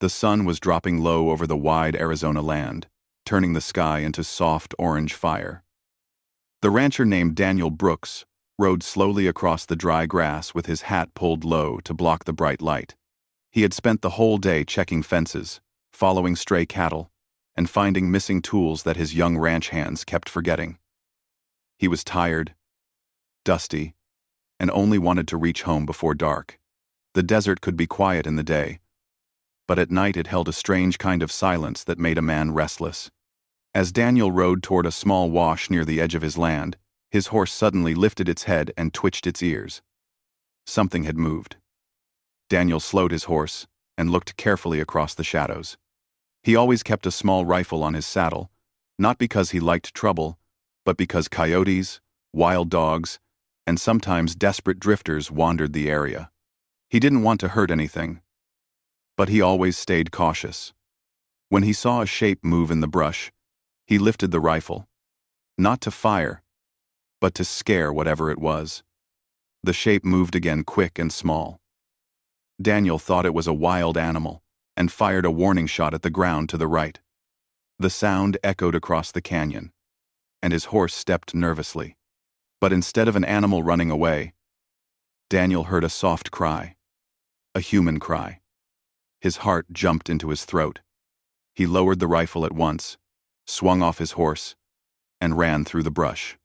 The sun was dropping low over the wide Arizona land, turning the sky into soft orange fire. The rancher named Daniel Brooks rode slowly across the dry grass with his hat pulled low to block the bright light. He had spent the whole day checking fences, following stray cattle, and finding missing tools that his young ranch hands kept forgetting. He was tired, dusty, and only wanted to reach home before dark. The desert could be quiet in the day, but at night it held a strange kind of silence that made a man restless. As Daniel rode toward a small wash near the edge of his land, his horse suddenly lifted its head and twitched its ears. Something had moved. Daniel slowed his horse and looked carefully across the shadows. He always kept a small rifle on his saddle, not because he liked trouble, but because coyotes, wild dogs, and sometimes desperate drifters wandered the area. He didn't want to hurt anything, but he always stayed cautious. When he saw a shape move in the brush, he lifted the rifle, not to fire, but to scare whatever it was. The shape moved again, quick and small. Daniel thought it was a wild animal and fired a warning shot at the ground to the right. The sound echoed across the canyon, and his horse stepped nervously. But instead of an animal running away, Daniel heard a soft cry, a human cry. His heart jumped into his throat. He lowered the rifle at once, swung off his horse, and ran through the brush.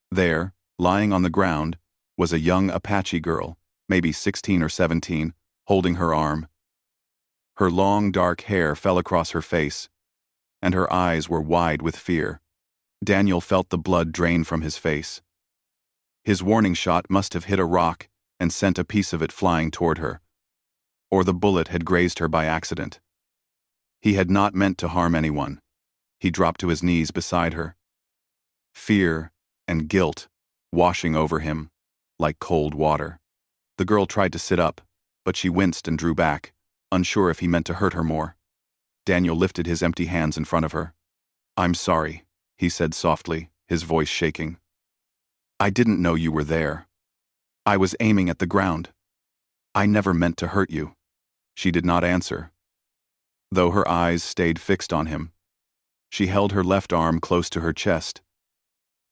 There, lying on the ground, was a young Apache girl, maybe 16 or 17, holding her arm. Her long, dark hair fell across her face, and her eyes were wide with fear. Daniel felt the blood drain from his face. His warning shot must have hit a rock and sent a piece of it flying toward her, or the bullet had grazed her by accident. He had not meant to harm anyone. He dropped to his knees beside her. Fear and guilt washing over him like cold water. The girl tried to sit up, but she winced and drew back, unsure if he meant to hurt her more. Daniel lifted his empty hands in front of her. "I'm sorry," he said softly, his voice shaking. "I didn't know you were there. I was aiming at the ground. I never meant to hurt you." She did not answer, though her eyes stayed fixed on him. She held her left arm close to her chest,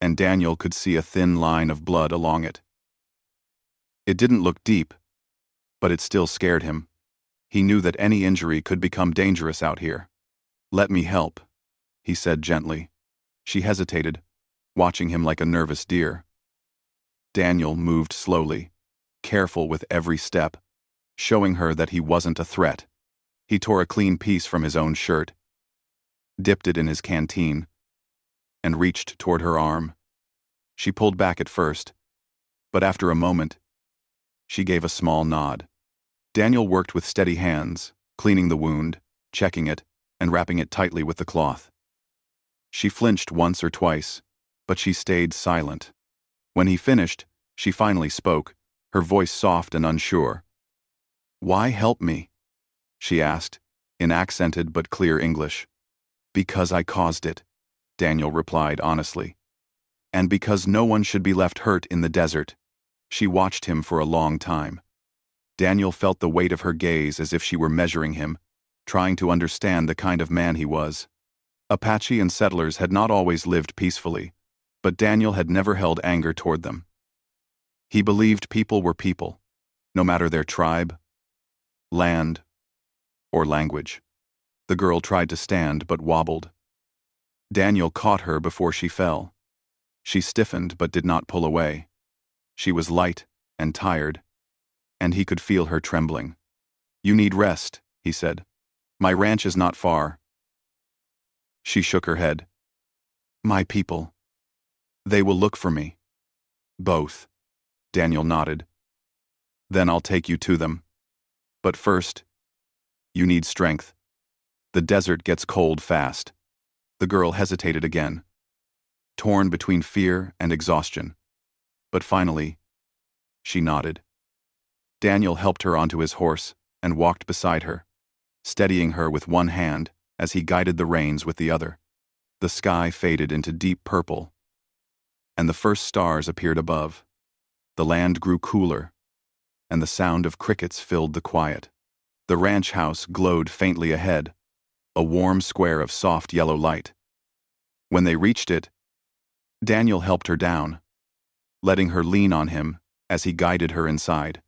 and Daniel could see a thin line of blood along it. It didn't look deep, but it still scared him. He knew that any injury could become dangerous out here. "Let me help," he said gently. She hesitated, watching him like a nervous deer. Daniel moved slowly, careful with every step, showing her that he wasn't a threat. He tore a clean piece from his own shirt, dipped it in his canteen, and reached toward her arm. She pulled back at first, but after a moment, she gave a small nod. Daniel worked with steady hands, cleaning the wound, checking it, and wrapping it tightly with the cloth. She flinched once or twice, but she stayed silent. When he finished, she finally spoke, her voice soft and unsure. "Why help me?" she asked, in accented but clear English. "Because I caused it," Daniel replied honestly. "And because no one should be left hurt in the desert." She watched him for a long time. Daniel felt the weight of her gaze as if she were measuring him, trying to understand the kind of man he was. Apache and settlers had not always lived peacefully, but Daniel had never held anger toward them. He believed people were people, no matter their tribe, land, or language. The girl tried to stand but wobbled. Daniel caught her before she fell. She stiffened but did not pull away. She was light and tired, and he could feel her trembling. "You need rest," he said. "My ranch is not far." She shook her head. "My people. They will look for me." "Both," Daniel nodded. "Then I'll take you to them. But first, you need strength. The desert gets cold fast." The girl hesitated again, torn between fear and exhaustion. But finally, she nodded. Daniel helped her onto his horse and walked beside her, steadying her with one hand as he guided the reins with the other. The sky faded into deep purple, and the first stars appeared above. The land grew cooler, and the sound of crickets filled the quiet. The ranch house glowed faintly ahead, a warm square of soft yellow light. When they reached it, Daniel helped her down, letting her lean on him as he guided her inside.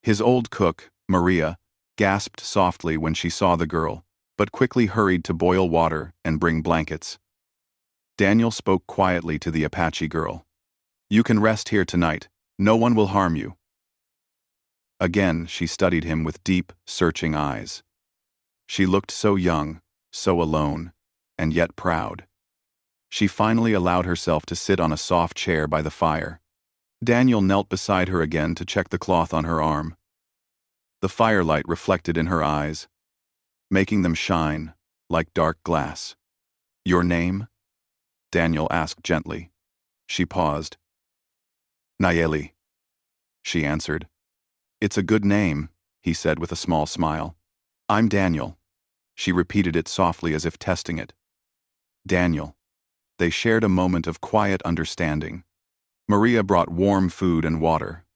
His old cook, Maria, gasped softly when she saw the girl, but quickly hurried to boil water and bring blankets. Daniel spoke quietly to the Apache girl. "You can rest here tonight. No one will harm you." Again, she studied him with deep, searching eyes. She looked so young, so alone, and yet proud. She finally allowed herself to sit on a soft chair by the fire. Daniel knelt beside her again to check the cloth on her arm. The firelight reflected in her eyes, making them shine like dark glass. "Your name?" Daniel asked gently. She paused. "Nayeli," she answered. "It's a good name," he said with a small smile. "I'm Daniel." She repeated it softly as if testing it. "Daniel." They shared a moment of quiet understanding. Maria brought warm food and water.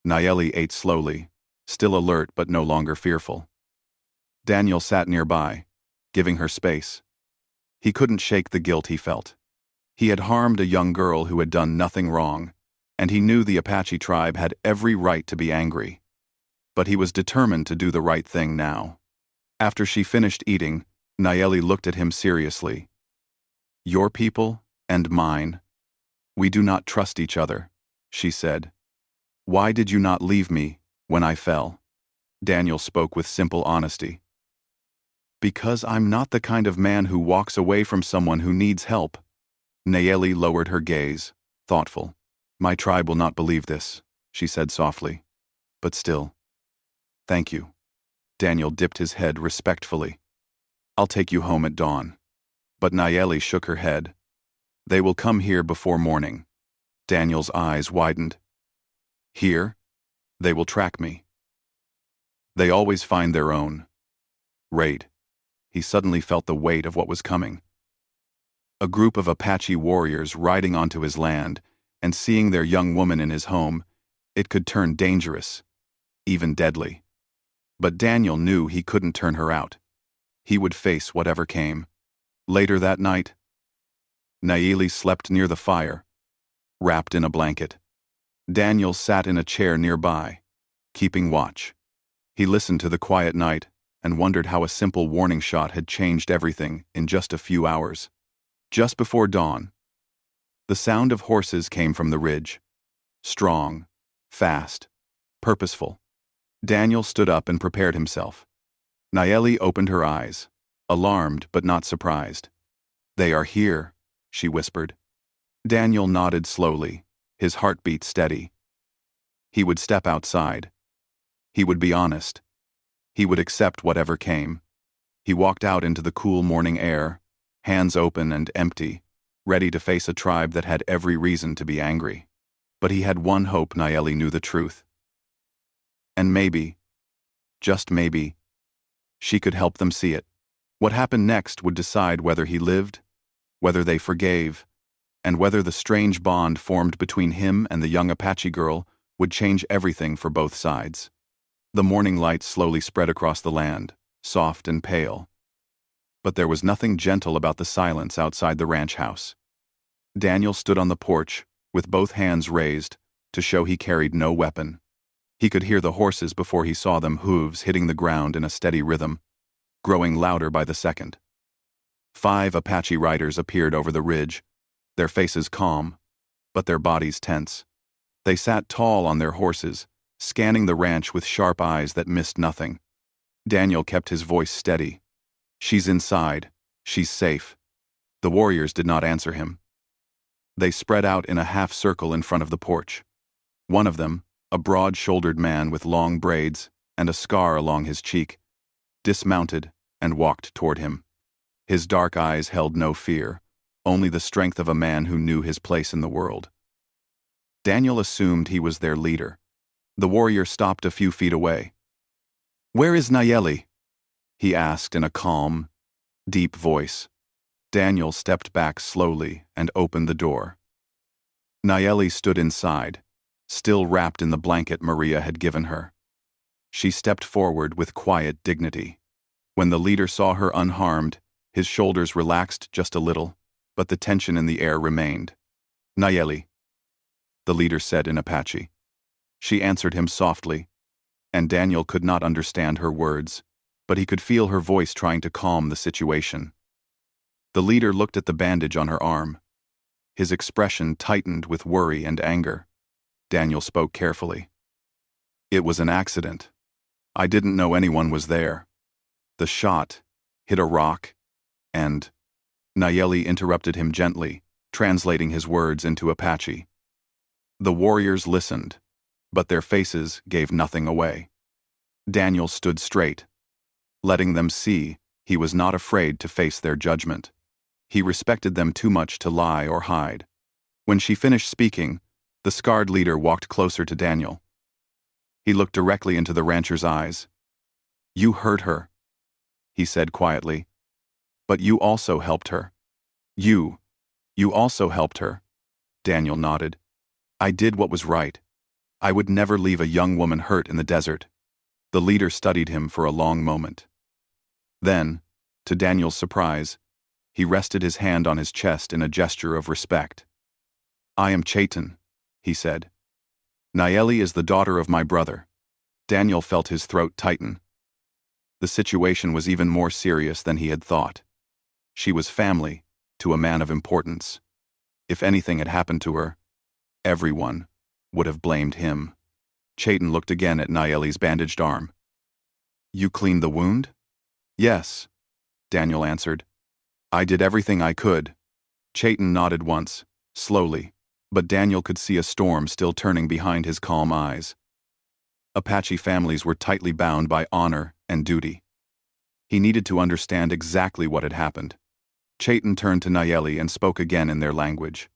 Nayeli ate slowly, still alert but no longer fearful. Daniel sat nearby, giving her space. He couldn't shake the guilt he felt. He had harmed a young girl who had done nothing wrong, and he knew the Apache tribe had every right to be angry. But he was determined to do the right thing now. After she finished eating, Nayeli looked at him seriously. "Your people and mine. We do not trust each other," she said. "Why did you not leave me when I fell?" Daniel spoke with simple honesty. "Because I'm not the kind of man who walks away from someone who needs help." Nayeli lowered her gaze, thoughtful. "My tribe will not believe this," she said softly. "But still, thank you." Daniel dipped his head respectfully. "I'll take you home at dawn." But Nayeli shook her head. "They will come here before morning." Daniel's eyes widened. "Here? They will track me." "They always find their own raid." He suddenly felt the weight of what was coming. A group of Apache warriors riding onto his land and seeing their young woman in his home, it could turn dangerous, even deadly. But Daniel knew he couldn't turn her out. He would face whatever came. Later that night, Nayeli slept near the fire, wrapped in a blanket. Daniel sat in a chair nearby, keeping watch. He listened to the quiet night and wondered how a simple warning shot had changed everything in just a few hours. Just before dawn, the sound of horses came from the ridge. Strong, fast, purposeful. Daniel stood up and prepared himself. Nayeli opened her eyes, alarmed but not surprised. "They are here," she whispered. Daniel nodded slowly, his heartbeat steady. He would step outside. He would be honest. He would accept whatever came. He walked out into the cool morning air, hands open and empty, ready to face a tribe that had every reason to be angry. But he had one hope: Nayeli knew the truth. And maybe, just maybe, she could help them see it. What happened next would decide whether he lived, whether they forgave, and whether the strange bond formed between him and the young Apache girl would change everything for both sides. The morning light slowly spread across the land, soft and pale. But there was nothing gentle about the silence outside the ranch house. Daniel stood on the porch, with both hands raised, to show he carried no weapon. He could hear the horses before he saw them, hooves hitting the ground in a steady rhythm, growing louder by the second. 5 Apache riders appeared over the ridge, their faces calm, but their bodies tense. They sat tall on their horses, scanning the ranch with sharp eyes that missed nothing. Daniel kept his voice steady. "She's inside. She's safe." The warriors did not answer him. They spread out in a half circle in front of the porch. One of them, a broad-shouldered man with long braids and a scar along his cheek, dismounted and walked toward him. His dark eyes held no fear, only the strength of a man who knew his place in the world. Daniel assumed he was their leader. The warrior stopped a few feet away. "Where is Nayeli?" he asked in a calm, deep voice. Daniel stepped back slowly and opened the door. Nayeli stood inside, still wrapped in the blanket Maria had given her. She stepped forward with quiet dignity. When the leader saw her unharmed, his shoulders relaxed just a little, but the tension in the air remained. "Nayeli," the leader said in Apache. She answered him softly, and Daniel could not understand her words, but he could feel her voice trying to calm the situation. The leader looked at the bandage on her arm. His expression tightened with worry and anger. Daniel spoke carefully. "It was an accident. I didn't know anyone was there. The shot hit a rock, and—" Nayeli interrupted him gently, translating his words into Apache. The warriors listened, but their faces gave nothing away. Daniel stood straight, letting them see he was not afraid to face their judgment. He respected them too much to lie or hide. When she finished speaking, the scarred leader walked closer to Daniel. He looked directly into the rancher's eyes. "You hurt her," he said quietly. "But you also helped her." You also helped her." Daniel nodded. "I did what was right. I would never leave a young woman hurt in the desert." The leader studied him for a long moment. Then, to Daniel's surprise, he rested his hand on his chest in a gesture of respect. "I am Chaitan," he said. "Nayeli is the daughter of my brother." Daniel felt his throat tighten. The situation was even more serious than he had thought. She was family to a man of importance. If anything had happened to her, everyone would have blamed him. Chaitan looked again at Nayeli's bandaged arm. "You cleaned the wound?" "Yes," Daniel answered. "I did everything I could." Chaitan nodded once, slowly, but Daniel could see a storm still turning behind his calm eyes. Apache families were tightly bound by honor and duty. He needed to understand exactly what had happened. Chaitan turned to Nayeli and spoke again in their language.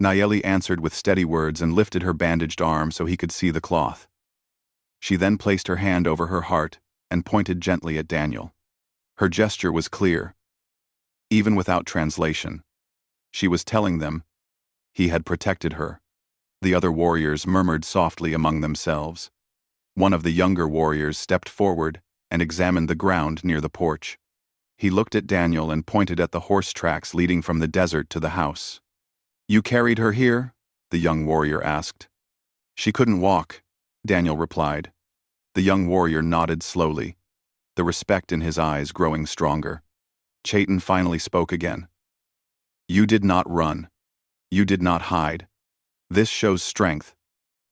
Nayeli answered with steady words and lifted her bandaged arm so he could see the cloth. She then placed her hand over her heart and pointed gently at Daniel. Her gesture was clear. Even without translation, she was telling them he had protected her. The other warriors murmured softly among themselves. One of the younger warriors stepped forward and examined the ground near the porch. He looked at Daniel and pointed at the horse tracks leading from the desert to the house. "You carried her here?" the young warrior asked. "She couldn't walk," Daniel replied. The young warrior nodded slowly, the respect in his eyes growing stronger. Chaitan finally spoke again. "You did not run. You did not hide. This shows strength."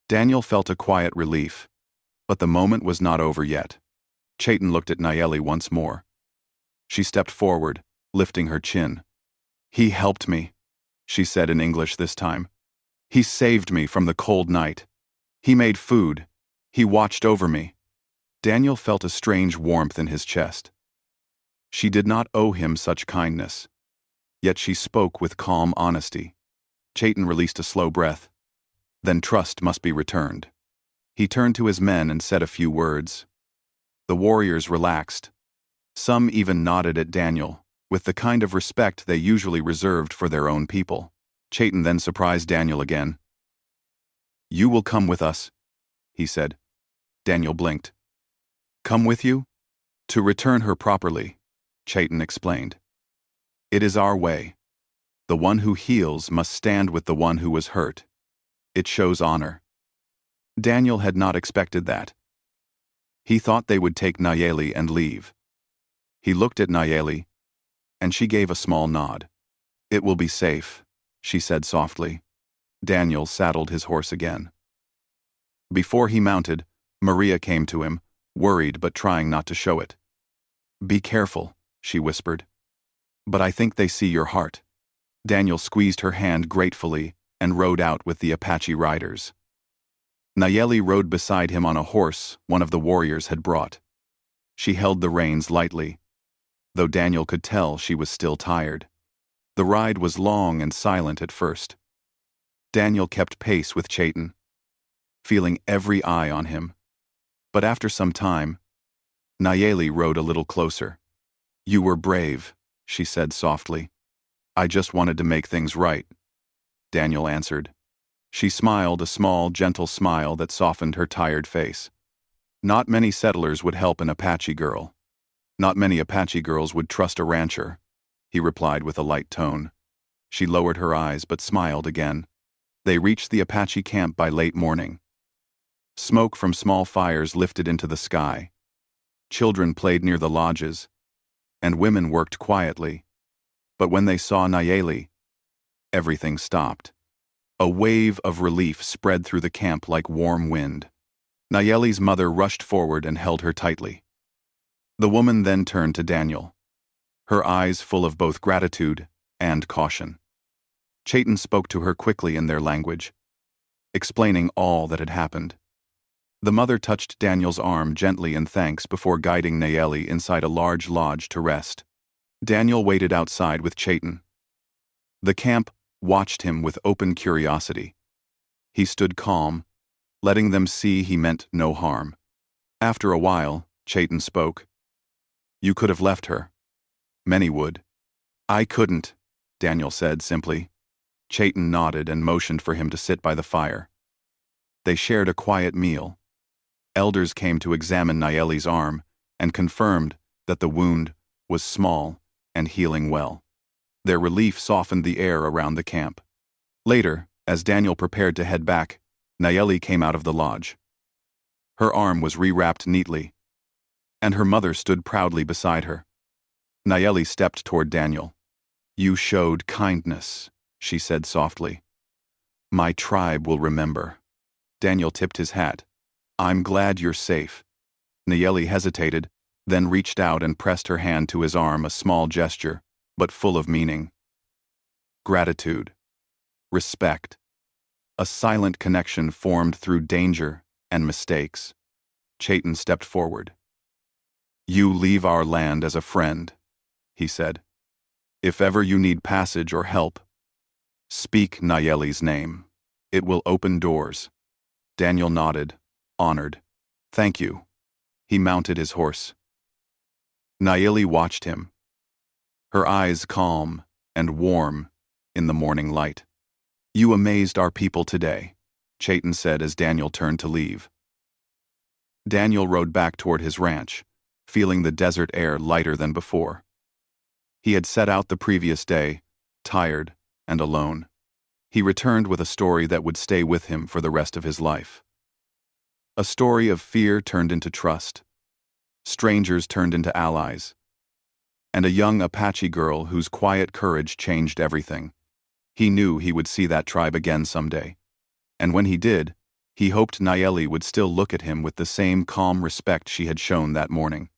Daniel felt a quiet relief, but the moment was not over yet. Chaitan looked at Nayeli once more. She stepped forward, lifting her chin. "He helped me," she said in English this time. "He saved me from the cold night. He made food. He watched over me." Daniel felt a strange warmth in his chest. She did not owe him such kindness, yet she spoke with calm honesty. Chaitan released a slow breath. Then trust must be returned. He turned to his men and said a few words. The warriors relaxed. Some even nodded at Daniel, with the kind of respect they usually reserved for their own people. Chaitan then surprised Daniel again. "You will come with us," he said. Daniel blinked. "Come with you?" "To return her properly," Chaitan explained. "It is our way. The one who heals must stand with the one who was hurt. It shows honor." Daniel had not expected that. He thought they would take Nayeli and leave. He looked at Nayeli, and she gave a small nod. "It will be safe," she said softly. Daniel saddled his horse again. Before he mounted, Maria came to him, worried but trying not to show it. "Be careful," she whispered. "But I think they see your heart." Daniel squeezed her hand gratefully and rode out with the Apache riders. Nayeli rode beside him on a horse one of the warriors had brought. She held the reins lightly, though Daniel could tell she was still tired. The ride was long and silent at first. Daniel kept pace with Chaitan, feeling every eye on him. But after some time, Nayeli rode a little closer. "You were brave," she said softly. "I just wanted to make things right," Daniel answered. She smiled a small, gentle smile that softened her tired face. Not many settlers would help an Apache girl. Not many Apache girls would trust a rancher, he replied with a light tone. She lowered her eyes but smiled again. They reached the Apache camp by late morning. Smoke from small fires lifted into the sky. Children played near the lodges, and women worked quietly. But when they saw Nayeli, everything stopped. A wave of relief spread through the camp like warm wind. Nayeli's mother rushed forward and held her tightly. The woman then turned to Daniel, her eyes full of both gratitude and caution. Chayton spoke to her quickly in their language, explaining all that had happened. The mother touched Daniel's arm gently in thanks before guiding Nayeli inside a large lodge to rest. Daniel waited outside with Chayton. The camp watched him with open curiosity. He stood calm, letting them see he meant no harm. After a while, Chayton spoke. "You could have left her. Many would." "I couldn't," Daniel said simply. Chayton nodded and motioned for him to sit by the fire. They shared a quiet meal. Elders came to examine Nayeli's arm and confirmed that the wound was small and healing well. Their relief softened the air around the camp. Later, as Daniel prepared to head back, Nayeli came out of the lodge. Her arm was rewrapped neatly, and her mother stood proudly beside her. Nayeli stepped toward Daniel. "You showed kindness," she said softly. "My tribe will remember." Daniel tipped his hat. "I'm glad you're safe." Nayeli hesitated, then reached out and pressed her hand to his arm, a small gesture, but full of meaning. Gratitude. Respect. A silent connection formed through danger and mistakes. Chayton stepped forward. "You leave our land as a friend," he said. "If ever you need passage or help, speak Nayeli's name. It will open doors." Daniel nodded, honored. "Thank you." He mounted his horse. Nayeli watched him, her eyes calm and warm in the morning light. "You amazed our people today," Chayton said as Daniel turned to leave. Daniel rode back toward his ranch, feeling the desert air lighter than before. He had set out the previous day, tired and alone. He returned with a story that would stay with him for the rest of his life. A story of fear turned into trust, strangers turned into allies, and a young Apache girl whose quiet courage changed everything. He knew he would see that tribe again someday, and when he did, he hoped Nayeli would still look at him with the same calm respect she had shown that morning.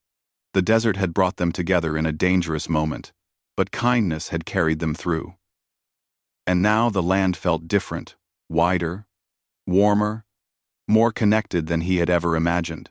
The desert had brought them together in a dangerous moment, but kindness had carried them through. And now the land felt different, wider, warmer, more connected than he had ever imagined.